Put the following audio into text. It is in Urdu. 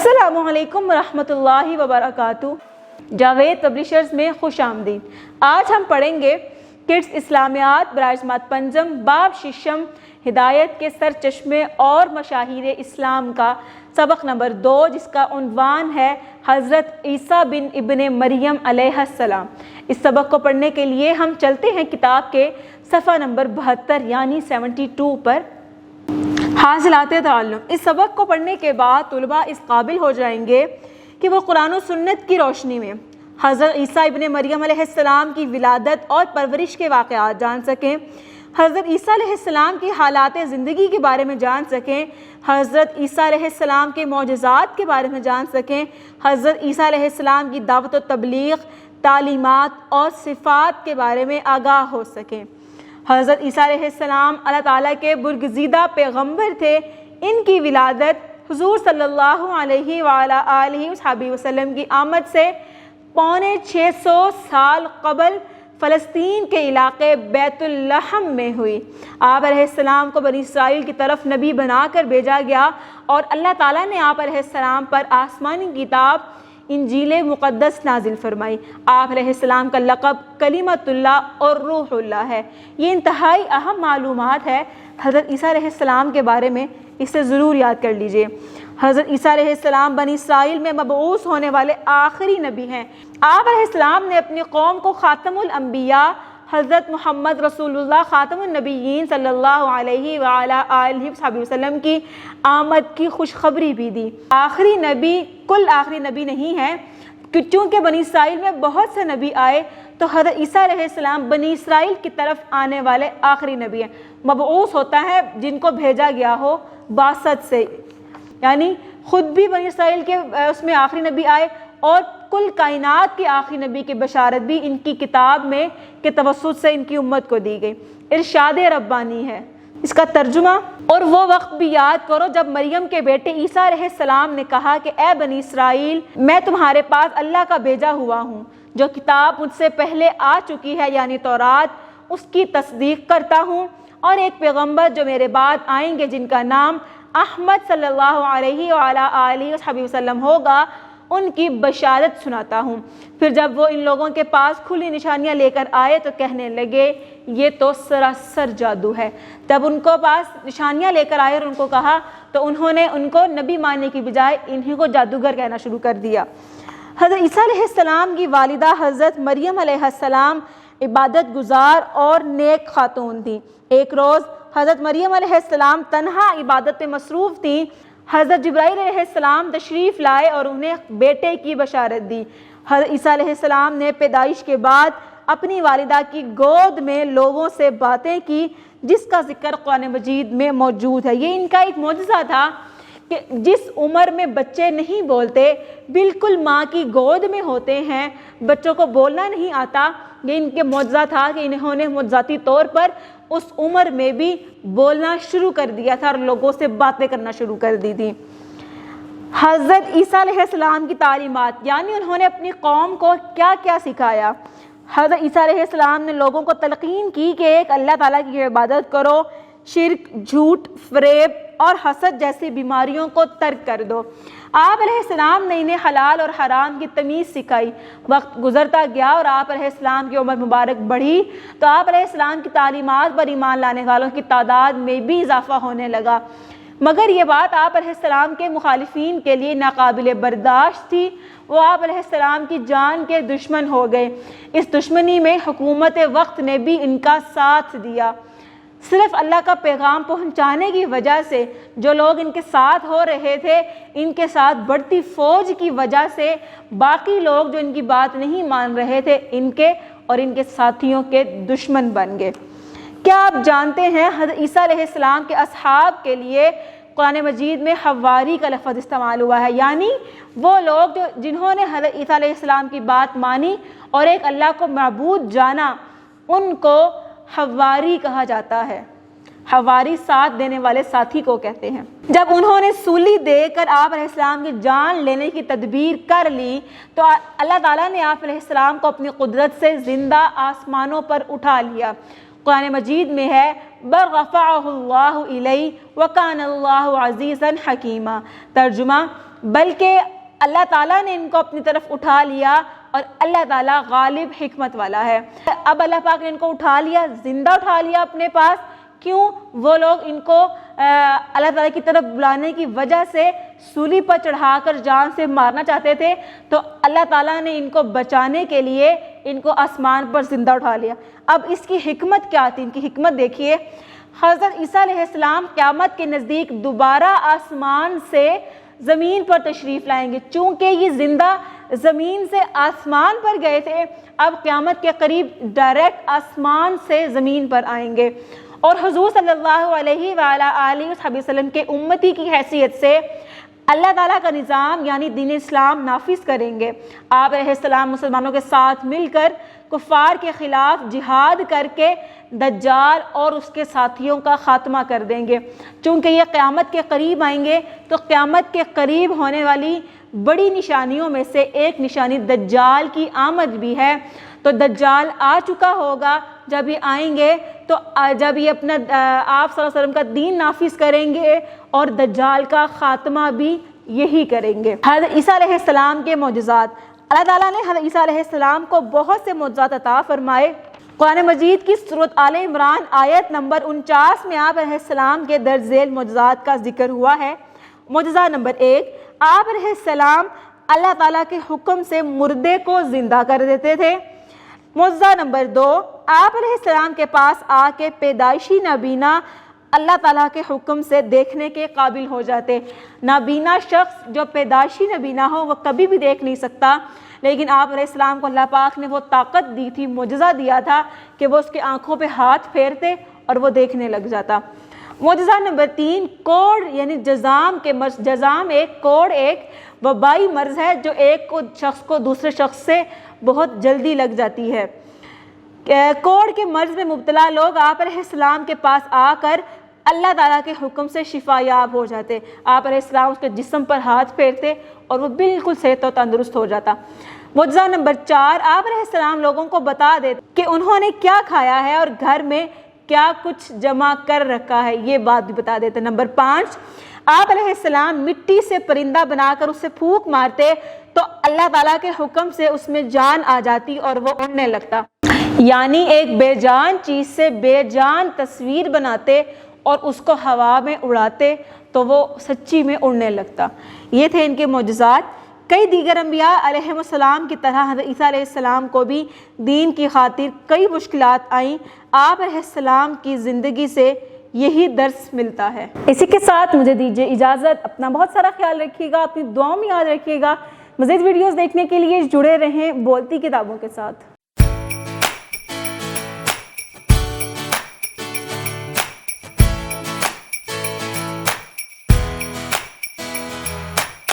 السلام علیکم ورحمۃ اللہ وبرکاتہ۔ جاوید پبلشرز میں خوش آمدید۔ آج ہم پڑھیں گے کڈس اسلامیات برائے جماعت پنجم باب ششم ہدایت کے سرچشمے اور مشاہیر اسلام کا سبق نمبر 2، جس کا عنوان ہے حضرت عیسیٰ بن ابن مریم علیہ السلام۔ اس سبق کو پڑھنے کے لیے ہم چلتے ہیں کتاب کے صفحہ نمبر 72 یعنی 72 پر۔ حاصلات تعلم۔ اس سبق کو پڑھنے کے بعد طلباء اس قابل ہو جائیں گے کہ وہ قرآن و سنت کی روشنی میں حضرت عیسیٰ ابن مریم علیہ السلام کی ولادت اور پرورش کے واقعات جان سکیں، حضرت عیسیٰ علیہ السلام کی حالات زندگی کے بارے میں جان سکیں، حضرت عیسیٰ علیہ السلام کے معجزات کے بارے میں جان سکیں، حضرت عیسیٰ علیہ السلام کی دعوت و تبلیغ، تعلیمات اور صفات کے بارے میں آگاہ ہو سکیں۔ حضرت عیسیٰ علیہ السلام اللہ تعالیٰ کے برگزیدہ پیغمبر تھے۔ ان کی ولادت حضور صلی اللہ علیہ وآلہ آلہ وصحبہ وسلم کی آمد سے 650 سال قبل فلسطین کے علاقے بیت اللحم میں ہوئی۔ آپ علیہ السلام کو بنی اسرائیل کی طرف نبی بنا کر بھیجا گیا اور اللہ تعالیٰ نے آپ علیہ السلام پر آسمانی کتاب انجیل مقدس نازل فرمائی۔ آپ علیہ السلام کا لقب کلمۃ اللہ اور روح اللہ ہے۔ یہ انتہائی اہم معلومات ہے حضرت عیسیٰ علیہ السلام کے بارے میں، اسے ضرور یاد کر لیجئے۔ حضرت عیسیٰ علیہ السلام بنی اسرائیل میں مبعوث ہونے والے آخری نبی ہیں۔ آپ علیہ السلام نے اپنی قوم کو خاتم الانبیاء حضرت محمد رسول اللہ خاتم النبیین صلی اللہ علیہ وآلہ آلہ وصحبہ وسلم کی آمد کی خوشخبری بھی دی۔ آخری نبی کل آخری نبی نہیں ہے، چونکہ بنی اسرائیل میں بہت سے نبی آئے تو حضرت عیسیٰ علیہ السلام بنی اسرائیل کی طرف آنے والے آخری نبی ہیں۔ مبعوث ہوتا ہے جن کو بھیجا گیا ہو بعثت سے، یعنی خود بھی بنی اسرائیل کے اس میں آخری نبی آئے اور کل کائنات کے آخری نبی کی بشارت بھی ان کی کتاب میں کے توسط سے ان کی امت کو دی گئی۔ ارشاد ربانی ہے اس کا ترجمہ۔ اور وہ وقت بھی یاد کرو جب مریم کے بیٹے عیسیٰ علیہ السلام نے کہا کہ اے بنی اسرائیل، میں تمہارے پاس اللہ کا بھیجا ہوا ہوں، جو کتاب مجھ سے پہلے آ چکی ہے یعنی تورات، اس کی تصدیق کرتا ہوں، اور ایک پیغمبر جو میرے بعد آئیں گے جن کا نام احمد صلی اللہ علیہ وآلہ آلہ وصحبہ وسلم ہوگا، ان کی بشارت سناتا ہوں۔ پھر جب وہ ان لوگوں کے پاس کھلی نشانیاں لے کر آئے تو کہنے لگے یہ تو سراسر جادو ہے۔ جب ان کو پاس نشانیاں لے کر آئے اور ان کو کہا تو انہوں نے ان کو نبی ماننے کی بجائے انہی کو جادوگر کہنا شروع کر دیا۔ حضرت عیسیٰ علیہ السلام کی والدہ حضرت مریم علیہ السلام عبادت گزار اور نیک خاتون تھیں۔ ایک روز حضرت مریم علیہ السلام تنہا عبادت میں مصروف تھیں۔ حضرت جبرائیل علیہ السلام تشریف لائے اور انہیں بیٹے کی بشارت دی۔ حضرت عیسیٰ علیہ السلام نے پیدائش کے بعد اپنی والدہ کی گود میں لوگوں سے باتیں کی، جس کا ذکر قرآن مجید میں موجود ہے۔ یہ ان کا ایک معجزہ تھا کہ جس عمر میں بچے نہیں بولتے، بالکل ماں کی گود میں ہوتے ہیں، بچوں کو بولنا نہیں آتا، یہ ان کے معجزہ تھا کہ انہوں نے معجزاتی طور پر اس عمر میں بھی بولنا شروع کر دیا تھا اور لوگوں سے باتیں کرنا شروع کر دی تھی۔ حضرت عیسیٰ علیہ السلام کی تعلیمات، یعنی انہوں نے اپنی قوم کو کیا کیا سکھایا۔ حضرت عیسیٰ علیہ السلام نے لوگوں کو تلقین کی کہ ایک اللہ تعالیٰ کی عبادت کرو، شرک، جھوٹ، فریب اور حسد جیسی بیماریوں کو ترک کر دو۔ آپ علیہ السلام نے انہیں حلال اور حرام کی تمیز سکھائی۔ وقت گزرتا گیا اور آپ علیہ السلام کی عمر مبارک بڑھی تو آپ علیہ السلام کی تعلیمات پر ایمان لانے والوں کی تعداد میں بھی اضافہ ہونے لگا، مگر یہ بات آپ علیہ السلام کے مخالفین کے لیے ناقابل برداشت تھی۔ وہ آپ علیہ السلام کی جان کے دشمن ہو گئے۔ اس دشمنی میں حکومت وقت نے بھی ان کا ساتھ دیا۔ صرف اللہ کا پیغام پہنچانے کی وجہ سے جو لوگ ان کے ساتھ ہو رہے تھے، ان کے ساتھ بڑھتی فوج کی وجہ سے باقی لوگ جو ان کی بات نہیں مان رہے تھے، ان کے اور ان کے ساتھیوں کے دشمن بن گئے۔ کیا آپ جانتے ہیں حضرت عیسیٰ علیہ السلام کے اصحاب کے لیے قرآن مجید میں حواری کا لفظ استعمال ہوا ہے، یعنی وہ لوگ جنہوں نے حضرت عیسیٰ علیہ السلام کی بات مانی اور ایک اللہ کو معبود جانا، ان کو حواری کہا جاتا ہے۔ حواری ساتھ دینے والے ساتھی کو کہتے ہیں۔ جب انہوں نے سولی دے کر آپ علیہ السلام کی جان لینے کی تدبیر کر لی تو اللہ تعالیٰ نے آپ علیہ السلام کو اپنی قدرت سے زندہ آسمانوں پر اٹھا لیا۔ قرآن مجید میں ہے بل رفعہ اللہ الیہ وکان اللہ عزیزا حکیما، ترجمہ بلکہ اللہ تعالیٰ نے ان کو اپنی طرف اٹھا لیا اور اللہ تعالیٰ غالب حکمت والا ہے۔ اب اللہ پاک نے ان کو اٹھا لیا، زندہ اٹھا لیا اپنے پاس، کیوں؟ وہ لوگ ان کو اللہ تعالیٰ کی طرف بلانے کی وجہ سے سولی پر چڑھا کر جان سے مارنا چاہتے تھے، تو اللہ تعالیٰ نے ان کو بچانے کے لیے ان کو آسمان پر زندہ اٹھا لیا۔ اب اس کی حکمت کیا تھی؟ ان کی حکمت دیکھیے، حضرت عیسیٰ علیہ السلام قیامت کے نزدیک دوبارہ آسمان سے زمین پر تشریف لائیں گے، چونکہ یہ زندہ زمین سے آسمان پر گئے تھے، اب قیامت کے قریب ڈائریکٹ آسمان سے زمین پر آئیں گے، اور حضور صلی اللہ علیہ وآلہ وسلم کے امتی کی حیثیت سے اللہ تعالیٰ کا نظام یعنی دین اسلام نافذ کریں گے۔ آپ علیہ السلام مسلمانوں کے ساتھ مل کر کفار کے خلاف جہاد کر کے دجال اور اس کے ساتھیوں کا خاتمہ کر دیں گے۔ چونکہ یہ قیامت کے قریب آئیں گے تو قیامت کے قریب ہونے والی بڑی نشانیوں میں سے ایک نشانی دجال کی آمد بھی ہے، تو دجال آ چکا ہوگا، جب یہ آئیں گے تو جب یہ اپنا آپ صلی اللہ علیہ وسلم کا دین نافذ کریں گے اور دجال کا خاتمہ بھی یہی کریں گے۔ حضرت عیسیٰ علیہ السلام کے معجزات، اللہ تعالیٰ نے حضرت عیسیٰ علیہ السلام کو بہت سے معجزات عطا فرمائے۔ قرآن مجید کی سورۃ آل عمران آیت نمبر 49 میں آپ علیہ السلام کے درج ذیل معجزات کا ذکر ہوا ہے۔ معجزہ نمبر 1، آپ علیہ السلام اللہ تعالیٰ کے حکم سے مردے کو زندہ کر دیتے تھے۔ معجزہ نمبر 2، آپ علیہ السلام کے پاس آ کے پیدائشی نابینا اللہ تعالیٰ کے حکم سے دیکھنے کے قابل ہو جاتے۔ نابینا شخص جو پیدائشی نابینا ہو وہ کبھی بھی دیکھ نہیں سکتا، لیکن آپ علیہ السلام کو اللہ پاک نے وہ طاقت دی تھی، معجزہ دیا تھا کہ وہ اس کے آنکھوں پہ ہاتھ پھیرتے اور وہ دیکھنے لگ جاتا۔ معجزہ نمبر 3، کوڑ یعنی جذام کے مرض۔ جذام کوڑ ایک وبائی مرض ہے جو ایک شخص کو دوسرے شخص سے بہت جلدی لگ جاتی ہے۔ کوڑ کے مرض میں مبتلا لوگ آپ علیہ السلام کے پاس آ کر اللہ تعالیٰ کے حکم سے شفا یاب ہو جاتے۔ آپ علیہ السلام اس کے جسم پر ہاتھ پھیرتے اور وہ بالکل صحت و تندرست ہو جاتا۔ معجزہ نمبر 4، آپ علیہ السلام لوگوں کو بتا دیتے کہ انہوں نے کیا کھایا ہے اور گھر میں کیا کچھ جمع کر رکھا ہے، یہ بات بھی بتا دیتے۔ نمبر 5، آپ علیہ السلام مٹی سے پرندہ بنا کر اسے پھونک مارتے تو اللہ تعالیٰ کے حکم سے اس میں جان آ جاتی اور وہ اڑنے لگتا، یعنی ایک بے جان چیز سے بے جان تصویر بناتے اور اس کو ہوا میں اڑاتے تو وہ سچی میں اڑنے لگتا۔ یہ تھے ان کے معجزات۔ کئی دیگر انبیاء علیہ السلام کی طرح حضرت عیسیٰ علیہ السلام کو بھی دین کی خاطر کئی مشکلات آئیں۔ آپ علیہ السلام کی زندگی سے یہی درس ملتا ہے۔ اسی کے ساتھ مجھے دیجیے اجازت، اپنا بہت سارا خیال رکھیے گا، اپنی دعاؤں میں یاد رکھیے گا۔ مزید ویڈیوز دیکھنے کے لیے جڑے رہیں بولتی کتابوں کے ساتھ۔